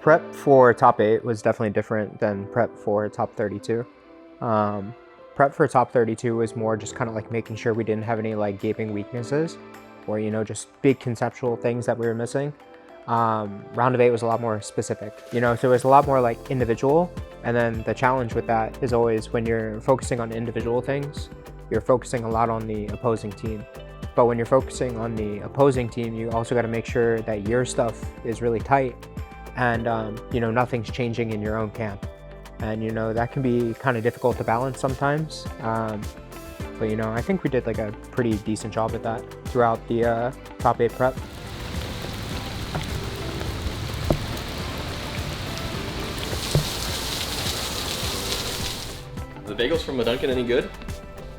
Prep for top 8 was definitely different than prep for top 32. Prep for top 32 was more just kind of like making sure we didn't have any like gaping weaknesses or, you know, just big conceptual things that we were missing. Round of 8 was a lot more specific, you know, so it was a lot more like individual. And then the challenge with that is always when you're focusing on individual things, you're focusing a lot on the opposing team. But when you're focusing on the opposing team, you also got to make sure that your stuff is really tight and, you know, nothing's changing in your own camp. And, you know, that can be kind of difficult to balance sometimes. But, you know, I think we did like a pretty decent job at that throughout the top 8 prep. The bagels from Dunkin' any good?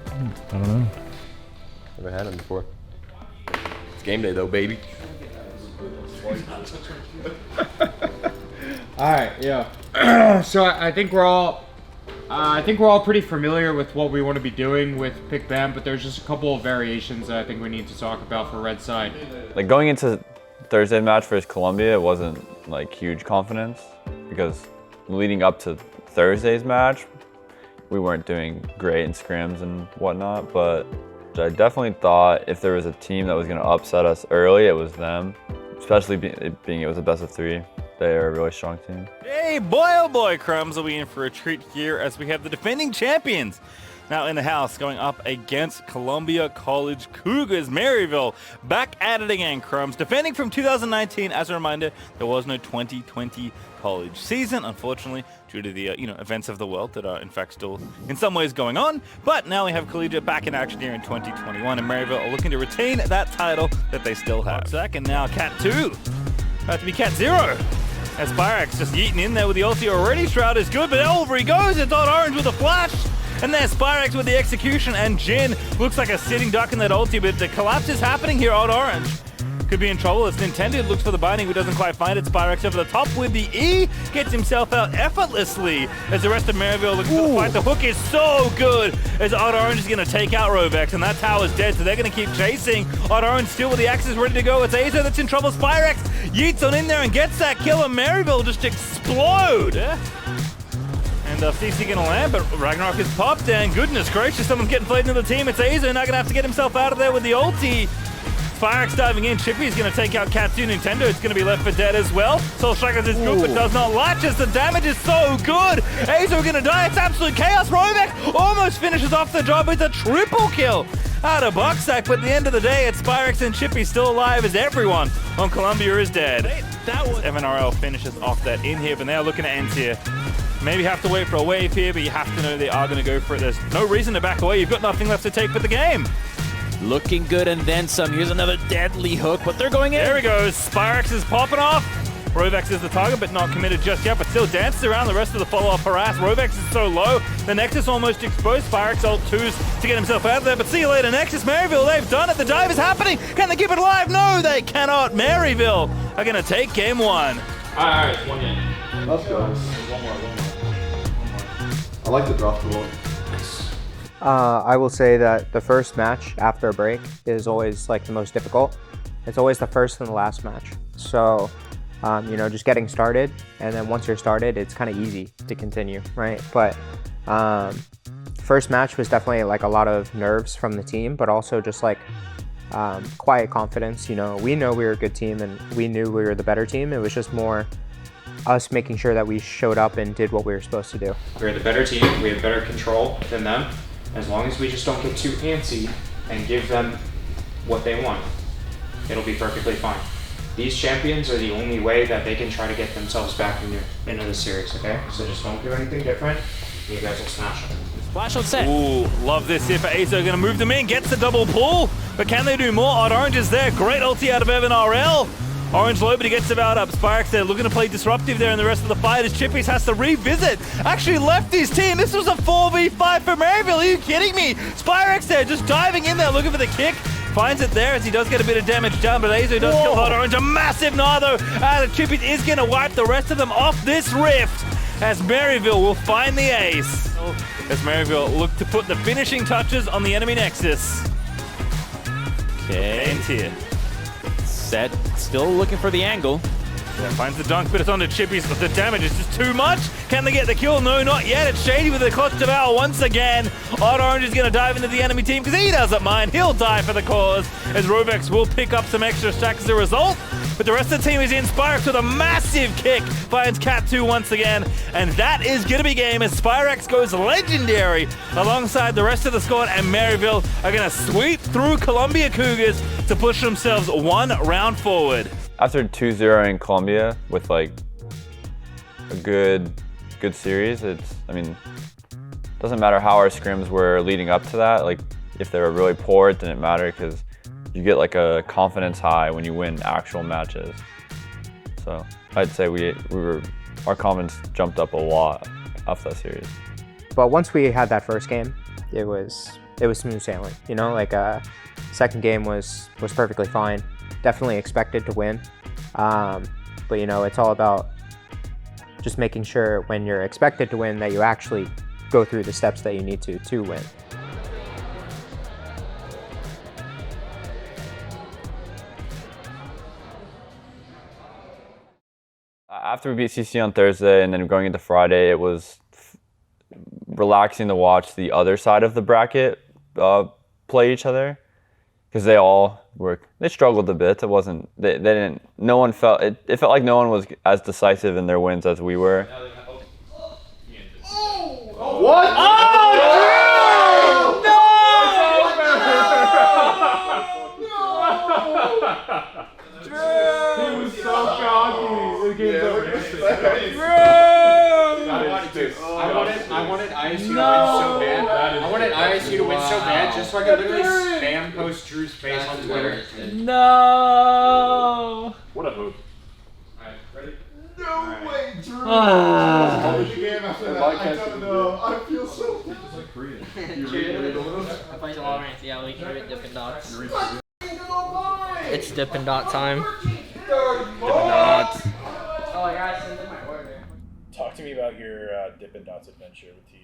I don't know. Never had them before. It's game day though, baby. All right, yeah. So I think we're all pretty familiar with what we want to be doing with Pick Bam, but there's just a couple of variations that I think we need to talk about for Red Side. Like going into Thursday match versus Colombia, it wasn't like huge confidence because leading up to Thursday's match, we weren't doing great in scrims and whatnot, but I definitely thought if there was a team that was going to upset us early, it was them, especially being it was a best of 3. They are a really strong team. Hey, boy, oh boy, Crumbs will be in for a treat here as we have the defending champions now in the house going up against Columbia College Cougars. Maryville back at it again, Crumbs. Defending from 2019, as a reminder, there was no 2020 college season, unfortunately, due to the events of the world that are in fact still in some ways going on. But now we have Collegiate back in action here in 2021, and Maryville are looking to retain that title that they still have. Second now, Cat 2. About to be Cat 0. As Spyrax just yeeting in there with the ulti already. Shroud is good, but over he goes. It's on Orange with a flash. And there's Spyrax with the execution, and Jin looks like a sitting duck in that ulti, but the collapse is happening here on Orange. Could be in trouble. It's Nintendo, looks for the binding, but doesn't quite find it. Spyrax over the top with the E, gets himself out effortlessly as the rest of Maryville looks for the fight. The hook is so good as Odd Orange is going to take out Rovex, and that tower's dead, so they're going to keep chasing. Odd Orange still with the axes ready to go. It's Azo that's in trouble. Spyrax yeets on in there and gets that kill, and Maryville just explode. Yeah. And CC gonna land, but Ragnarok is popped, and goodness gracious, someone's getting played into the team. It's Azo now gonna have to get himself out of there with the ulti. Spyrax diving in. Chippy's gonna take out Katsu. Nintendo is gonna be left for dead as well. Soul Strikers is good, but does not latch as the damage is so good. Azo gonna die. It's absolute chaos. Rovex almost finishes off the job with a triple kill out of Bucksack, but at the end of the day, it's Spyrax and Chippy still alive as everyone on Columbia is dead. That was MNRL finishes off that in here, but they are looking at ends here. Maybe have to wait for a wave here, but you have to know they are going to go for it. There's no reason to back away. You've got nothing left to take for the game. Looking good and then some. Here's another deadly hook, but they're going in. There he goes. Spyrax is popping off. Rovex is the target, but not committed just yet, but still dances around the rest of the follow-up harass. Rovex is so low. The Nexus almost exposed. Spyrax ult 2s to get himself out of there, but see you later, Nexus. Maryville, they've done it. The dive is happening. Can they keep it alive? No, they cannot. Maryville are going to take game 1. All right, 1 game. Let's go. One more. I like the drop the one. I will say that the first match after a break is always like the most difficult. It's always the first and the last match. So, you know, just getting started, and then once you're started, it's kind of easy to continue, right? But first match was definitely like a lot of nerves from the team, but also just like quiet confidence. You know we were a good team, and we knew we were the better team. It was just more us making sure that we showed up and did what we were supposed to do. We're the better team, we have better control than them. As long as we just don't get too antsy and give them what they want, it'll be perfectly fine. These champions are the only way that they can try to get themselves back into the series, okay? So just don't do anything different, and you guys will smash them. Flash on set. Ooh, love this here for Azo. Gonna move them in, gets the double pull, but can they do more? Odd Orange is there, great ulti out of Evan RL. Orange low, but he gets about up. Spyrax there looking to play disruptive there in the rest of the fight as Chippies has to revisit. Actually left his team. This was a 4v5 for Maryville. Are you kidding me? Spyrax there just diving in there looking for the kick. Finds it there as he does get a bit of damage done, but Azo does kill Odd Orange. A massive gnaw though out of Chippies is going to wipe the rest of them off this rift as Maryville will find the ace. As Maryville look to put the finishing touches on the enemy Nexus. Okay. And here. Set. Still looking for the angle. Yeah, finds the dunk, but it's onto Chippies, but the damage is just too much. Can they get the kill? No, not yet. It's Shady with the clutch devour once again. Odd Orange is going to dive into the enemy team because he doesn't mind. He'll die for the cause as Rovex will pick up some extra stacks as a result. But the rest of the team is in. Spyrex with a massive kick finds Cat 2 once again. And that is going to be game as Spyrex goes legendary alongside the rest of the squad, and Maryville are going to sweep through Columbia Cougars to push themselves one round forward. After 2-0 in Colombia with like a good series, I mean, doesn't matter how our scrims were leading up to that. Like if they were really poor, it didn't matter because you get like a confidence high when you win actual matches. So I'd say our confidence jumped up a lot after that series. But once we had that first game, it was smooth sailing. You know, like second game was perfectly fine. Definitely expected to win, but you know, it's all about just making sure when you're expected to win that you actually go through the steps that you need to win. After we beat CC on Thursday and then going into Friday, it was relaxing to watch the other side of the bracket play each other. Because they struggled a bit. It wasn't, they didn't, no one felt, it felt like no one was as decisive in their wins as we were. What? Oh, no! He was so cocky. The game's over. I wanted ISU to win so bad. I wanted ISU to win so bad just so I could literally spam post Drew's face on Twitter. No! What a move. Alright, ready? No way, Drew. Ah. How was the game after that? I don't know. I feel so bad. It's like Korean. You read those? I play Valorant, yeah, we can read Dippin Dots. It's Dippin Dot time. Dippin Dots. Oh, I gotta send in my order. Talk to me about your Dippin Dots adventure with Tej.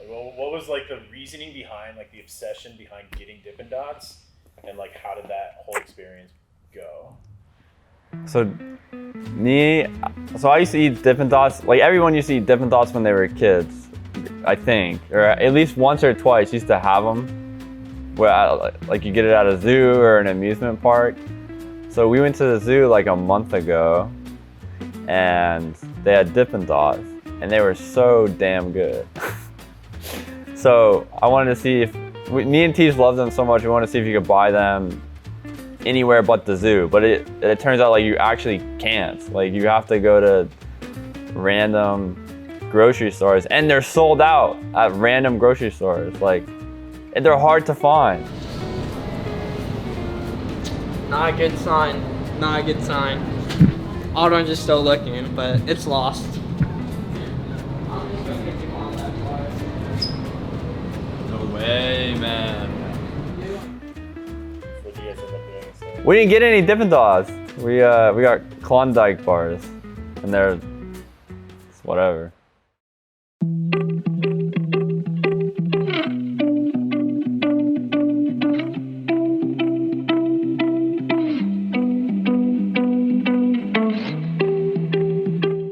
What was like the reasoning behind, like the obsession behind getting Dippin Dots, and like how did that whole experience go? So I used to eat Dippin Dots, like everyone used to eat Dippin Dots when they were kids, I think, or at least once or twice used to have them. Where like you get it at a zoo or an amusement park. So we went to the zoo like a month ago, and they had Dippin Dots, and they were so damn good. So I wanted to see if me and Tej love them so much. We wanted to see if you could buy them anywhere but the zoo, but it turns out like you actually can't. Like you have to go to random grocery stores, and they're sold out at random grocery stores. Like, and they're hard to find. Not a good sign. Not a good sign. Orange is still looking, but it's lost. No way, man. What do you guys end up doing instead? We didn't get any Dippin Dots. We got Klondike bars, and they're it's whatever.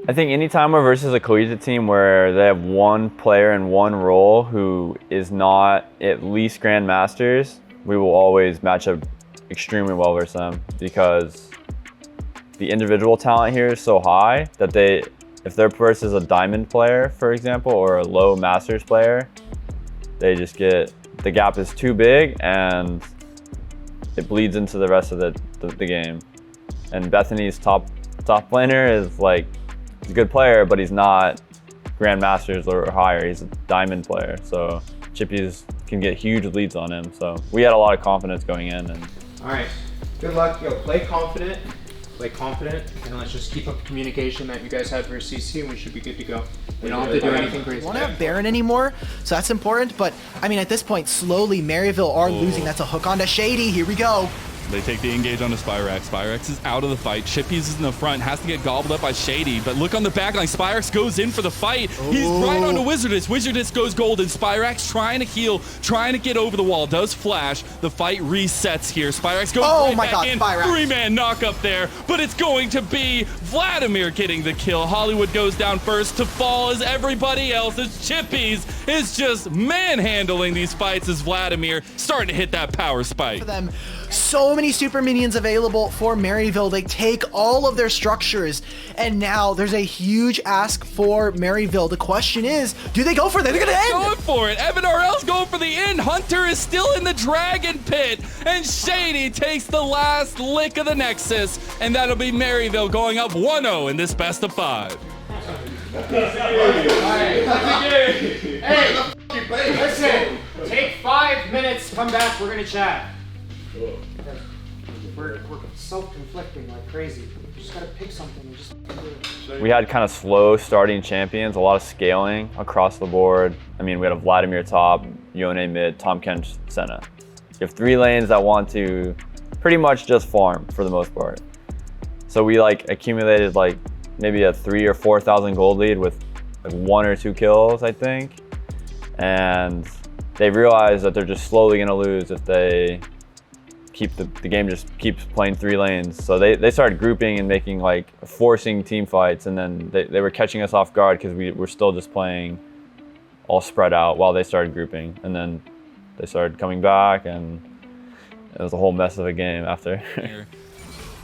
I think anytime we're versus a collegiate team where they have one player in one role who is not at least Grandmasters, we will always match up extremely well versus them because the individual talent here is so high that if they're versus a diamond player, for example, or a low Masters player, they just the gap is too big and it bleeds into the rest of the game. And Bethany's top laner is like, he's a good player, but he's not Grandmasters or higher. He's a diamond player. So Chippies can get huge leads on him. So we had a lot of confidence going in. And All right, good luck. Yo, play confident, and let's just keep up the communication that you guys had for CC, and we should be good to go. We don't have to do anything crazy. We don't have Baron anymore, so that's important. But I mean, at this point, slowly Maryville are losing. That's a hook onto Shady. Here we go. They take the engage onto Spyrax. Spyrax is out of the fight. Chippies is in the front, has to get gobbled up by Shady, but look on the back line. Spyrax goes in for the fight. He's right onto Wizardess. Wizardess goes golden. Spyrax trying to heal, trying to get over the wall. Does flash. The fight resets here. Spyrax goes back in. Spyrax. 3-man knock up there, but it's going to be Vladimir getting the kill. Hollywood goes down first to fall as everybody else, as Chippies is just manhandling these fights as Vladimir starting to hit that power spike. For them, so many super minions available for Maryville. They take all of their structures, and now there's a huge ask for Maryville. The question is, do they go for it? They're gonna end. Going for it. Evan RL's going for the end. Hunter is still in the Dragon Pit, and Shady takes the last lick of the Nexus, and that'll be Maryville going up 1-0 in this best of 5. Hey, listen, take 5 minutes, come back, we're gonna chat. We're self-conflicting like crazy. We just gotta pick something and just do it. We had kind of slow starting champions, a lot of scaling across the board. I mean, we had a Vladimir top, Yone mid, Tom Kench Senna. You have 3 lanes that want to pretty much just farm for the most part. So we like accumulated like maybe a 3,000 or 4,000 gold lead with like 1 or 2 kills, I think. And they realized that they're just slowly gonna lose if they keep the game just keeps playing 3 lanes. So they started grouping and making like forcing team fights, and then they were catching us off guard because we were still just playing all spread out while they started grouping. And then they started coming back, and it was a whole mess of a game after.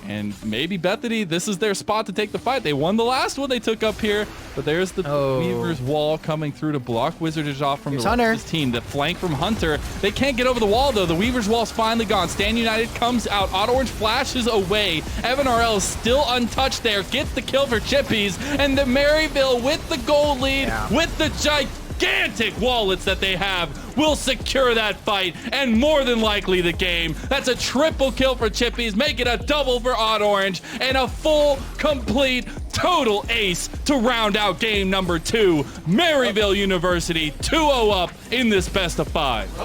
And maybe Bethany, this is their spot to take the fight. They won the last one they took up here, but there's the Weaver's wall coming through to block Wizardage off from the rest of his team. The flank from Hunter. They can't get over the wall, though. The Weaver's wall's finally gone. Stan United comes out. Auto Orange flashes away. Evan RL is still untouched there. Gets the kill for Chippies. And the Maryville with the gold lead, with the gigantic wallets that they have, will secure that fight and more than likely the game. That's a triple kill for Chippies, make it a double for Auto Orange, and a full, complete, total ace to round out game number 2. Maryville University 2-0 up in this best of 5.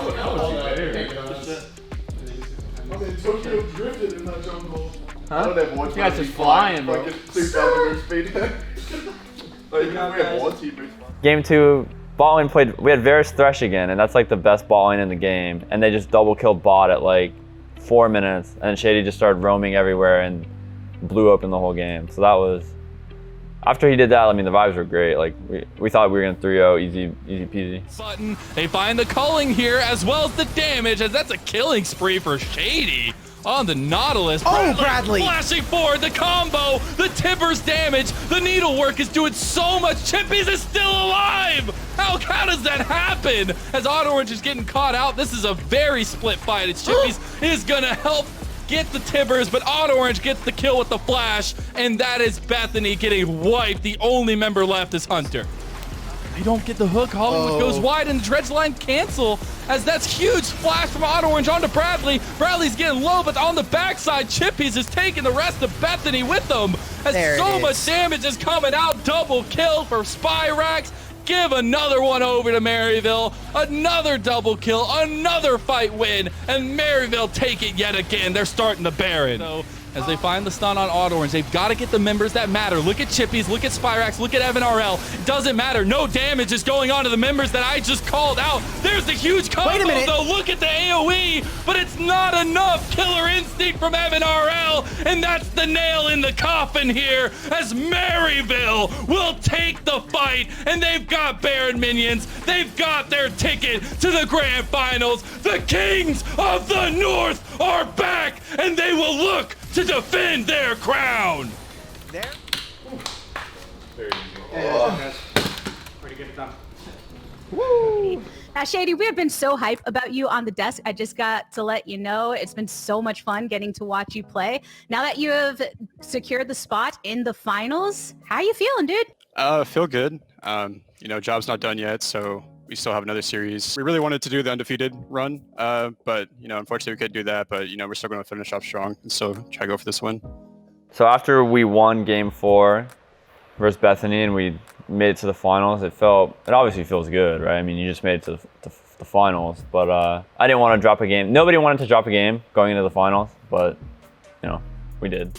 Tokyo drifted in that jungle. Huh? You guys just flying, bro. Game 2, bot lane played, we had Varus Thresh again, and that's like the best bot lane in the game, and they just double killed bot at like 4 minutes, and Shady just started roaming everywhere and blew open the whole game. So that was, after he did that, I mean, the vibes were great. Like, we thought we were gonna 3-0, easy peasy. Button, they find the culling here as well as the damage, as that's a killing spree for Shady. On the Nautilus. Bradley! Flashing forward, the combo, the Tibbers damage, the needlework is doing so much. Chippies is still alive! How does that happen? As Auto Orange is getting caught out, this is a very split fight. It's Chippies is gonna help get the Tibbers, but Auto Orange gets the kill with the flash, and that is Bethany getting wiped. The only member left is Hunter. They don't get the hook. Hollywood goes wide, and the dredge line cancel, as that's huge splash from Auto Orange onto Bradley. Bradley's getting low, but on the backside, Chippies is taking the rest of Bethany with them, as so much damage is coming out. Double kill for Spyrax. Give another one over to Maryville. Another double kill, another fight win, and Maryville take it yet again. They're starting the Baron. So, as they find the stun on Auto Orange, they've got to get the members that matter. Look at Chippies, look at Spyrax, look at Evan RL. It doesn't matter. No damage is going on to the members that I just called out. There's the huge combo, though. Look at the AoE, but it's not enough. Killer instinct from Evan RL, and that's the nail in the coffin here, as Maryville will take the fight, and they've got Baron minions. They've got their ticket to the grand finals. The Kings of the North are back, and they will look to defend their crown. Pretty good stuff. Woo! Now, Shady, we have been so hyped about you on the desk. I just got to let you know it's been so much fun getting to watch you play. Now that you have secured the spot in the finals, how you feeling, dude? Feel good. Job's not done yet, so we still have another series. We really wanted to do the undefeated run, but unfortunately we couldn't do that. But we're still going to finish off strong and still try to go for this win. So after we won Game 4 versus Bethany and we made it to the finals, it obviously feels good, right? I mean, you just made it to the finals, but I didn't want to drop a game. Nobody wanted to drop a game going into the finals, but you know, we did.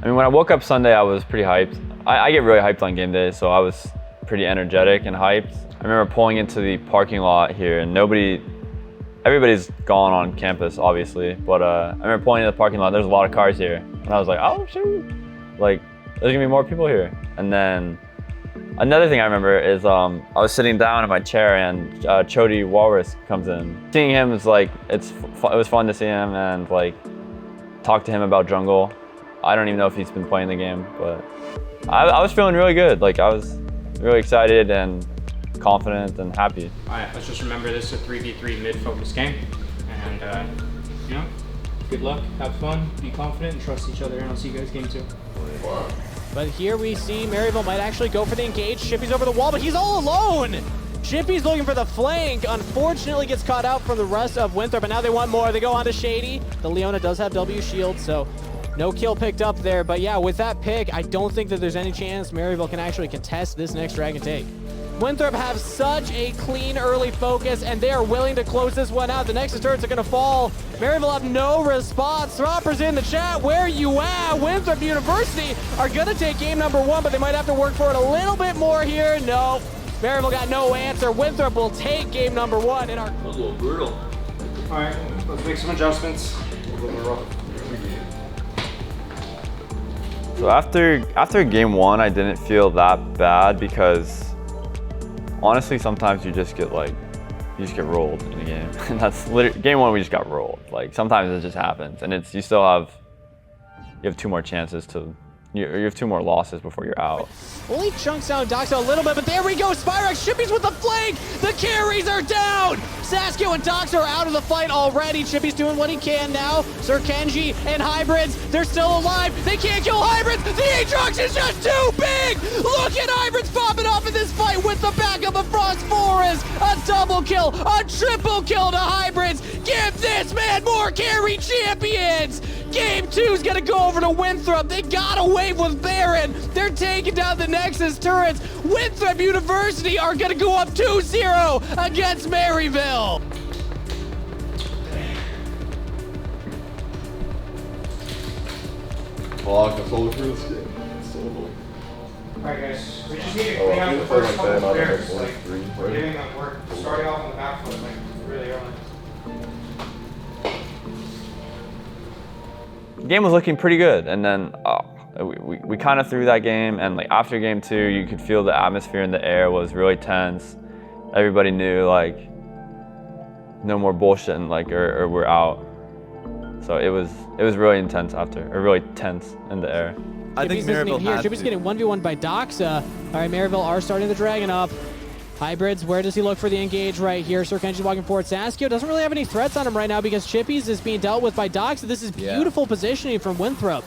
I mean, when I woke up Sunday, I was pretty hyped. I get really hyped on game day, so I was pretty energetic and hyped. I remember pulling into the parking lot here, and everybody's gone on campus, obviously, but I remember pulling into the parking lot, there's a lot of cars here, and I was like, oh shoot, like, there's gonna be more people here. And then another thing I remember is I was sitting down in my chair, and Chody Walrus comes in. Seeing him is like, it was fun to see him and like talk to him about jungle. I don't even know if he's been playing the game, but I was feeling really good. Like, I was really excited and confident and happy. All right, let's just remember this is a 3v3 mid-focus game. And, you know, good luck, have fun, be confident, and trust each other, and I'll see you guys game 2. But here we see Maryville might actually go for the engage. Chippy's over the wall, but he's all alone. Chippy's looking for the flank. Unfortunately, gets caught out from the rest of Winthrop, but now they want more. They go on to Shady. The Leona does have W shield, so no kill picked up there. But yeah, with that pick, I don't think that there's any chance Maryville can actually contest this next Dragon take. Winthrop have such a clean early focus, and they are willing to close this one out. The Nexus turrets are going to fall. Maryville have no response. Thropper's in the chat. Where you at? Winthrop University are going to take game number 1, but they might have to work for it a little bit more here. No, Maryville got no answer. Winthrop will take game number 1 in our... A little brutal. All right, let's make some adjustments. So after game 1, I didn't feel that bad because honestly, sometimes you just get rolled in a game. And that's literally, game 1, we just got rolled. Like, sometimes it just happens, and you have 2 more chances you have 2 more losses before you're out. Only chunks down Doxa a little bit, but there we go. Spyrex, Chippy's with the flank. The carries are down. Saskio and Doxa are out of the fight already. Chippy's doing what he can now. Sir Kenji and Hybrids, they're still alive. They can't kill Hybrids. The Aatrox is just too big. Look at Hybrids popping off in this fight with the backup of Frost Forest. A double kill, a triple kill to Hybrids. Give this man more carry champions. Game 2's gonna go over to Winthrop. They got a wave with Baron. They're taking down the Nexus turrets. Winthrop University are gonna go up 2-0 against Maryville. Oh, I can follow through this game. It's so annoying. Alright guys, we just need to clean out the first couple players. Like, we're giving them work, starting off on the back foot, like, really early. The game was looking pretty good, and then we kind of threw that game, and like after game 2, you could feel the atmosphere in the air was really tense. Everybody knew like no more bullshit, and like or we're out. So it was really intense after, or really tense in the air. I think Maryville here. Chippy's getting 1v1 by Doxa. All right, Maryville are starting the Dragon up. Hybrids, where does he look for the engage right here? Sir Kenji's walking forward. Saskio doesn't really have any threats on him right now because Chippy's is being dealt with by Doxa. This is beautiful positioning from Winthrop.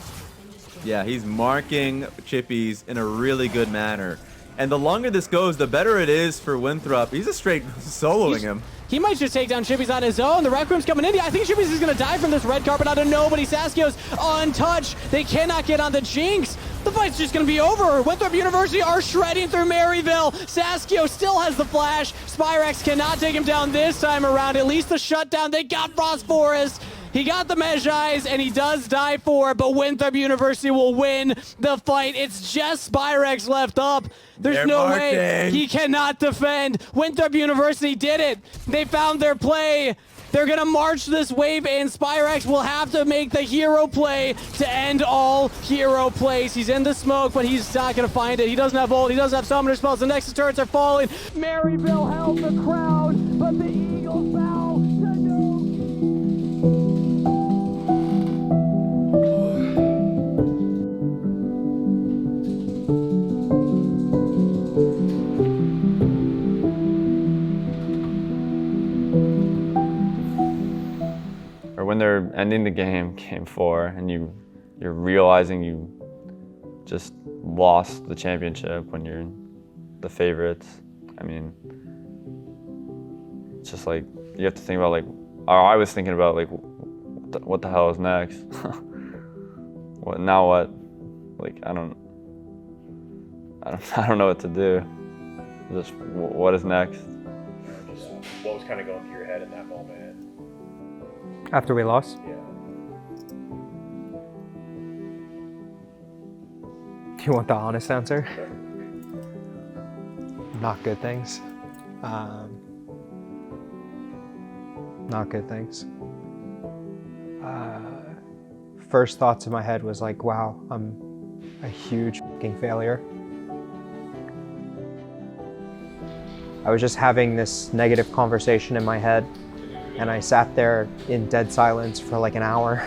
Yeah, he's marking Chippy's in a really good manner. And the longer this goes, the better it is for Winthrop. He's just straight soloing him. He might just take down Chippy's on his own. The Rec Room's coming in. I think Chippy's is going to die from this red carpet out of nobody. Saskio's untouched. They cannot get on the Jinx. The fight's just going to be over. Winthrop University are shredding through Maryville. Saskio still has the flash. Spyrex cannot take him down this time around. At least the shutdown. They got Frost Forest. He got the Mejai's, and he does die for it, but Winthrop University will win the fight. It's just Spyrex left up. There's no way he cannot defend. Winthrop University did it. They found their play. They're going to march this wave, and Spyrex will have to make the hero play to end all hero plays. He's in the smoke, but he's not going to find it. He doesn't have ult. He doesn't have summoner spells. The Nexus turrets are falling. Maryville held the crowd, but the Eagles bow to no. Or when they're ending the game 4, and you're realizing you just lost the championship when you're the favorites. I mean, it's just like, you have to think about like, or I was thinking about like, what the hell is next? now what? Like, I don't know what to do. Just what is next? Just what was kind of going through your head in that moment? After we lost? Yeah. Do you want the honest answer? Sure. Not good things. Not good things. First thoughts in my head was like, wow, I'm a huge fucking failure. I was just having this negative conversation in my head, and I sat there in dead silence for like an hour.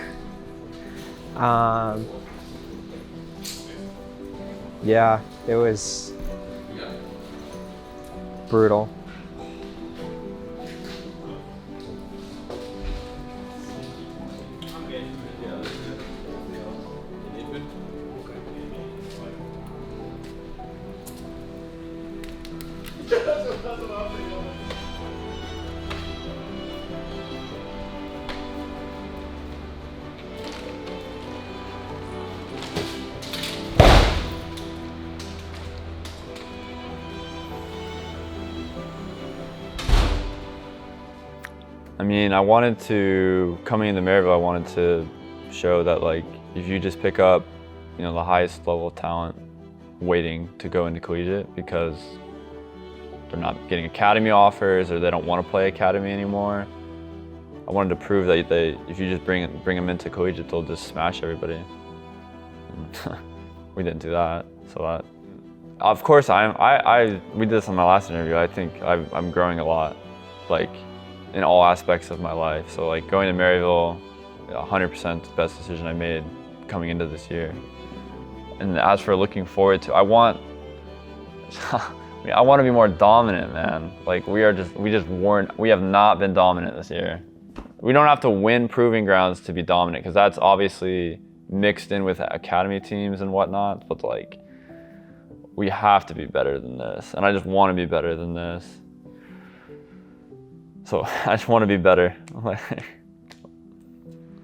Yeah, it was brutal. I mean, coming into Maryville, I wanted to show that, like, if you just pick up, you know, the highest level of talent waiting to go into collegiate because they're not getting academy offers or they don't want to play academy anymore. I wanted to prove that if you just bring them into collegiate, they'll just smash everybody. We didn't do that, so that. Of course, we did this on my last interview. I think I'm growing a lot, like, in all aspects of my life. So, like, going to Maryville, 100% the best decision I made coming into this year. And as for looking forward to, I want to be more dominant, man. Like, we have not been dominant this year. We don't have to win proving grounds to be dominant, because that's obviously mixed in with academy teams and whatnot, but, like, we have to be better than this. And I just want to be better than this. So I just want to be better.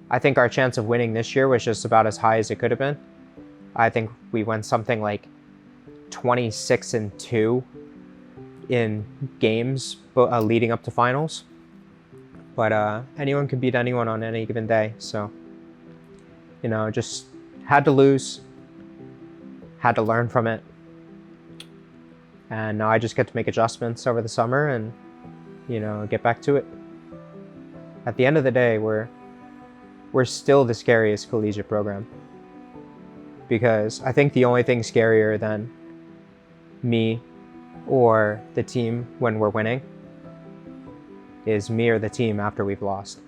I think our chance of winning this year was just about as high as it could have been. I think we went something like 26-2 in games leading up to finals. But anyone can beat anyone on any given day. So, you know, just had to lose, had to learn from it. And now I just get to make adjustments over the summer and, you know, get back to it. At the end of the day, we're still the scariest collegiate program, because I think the only thing scarier than me or the team when we're winning is me or the team after we've lost.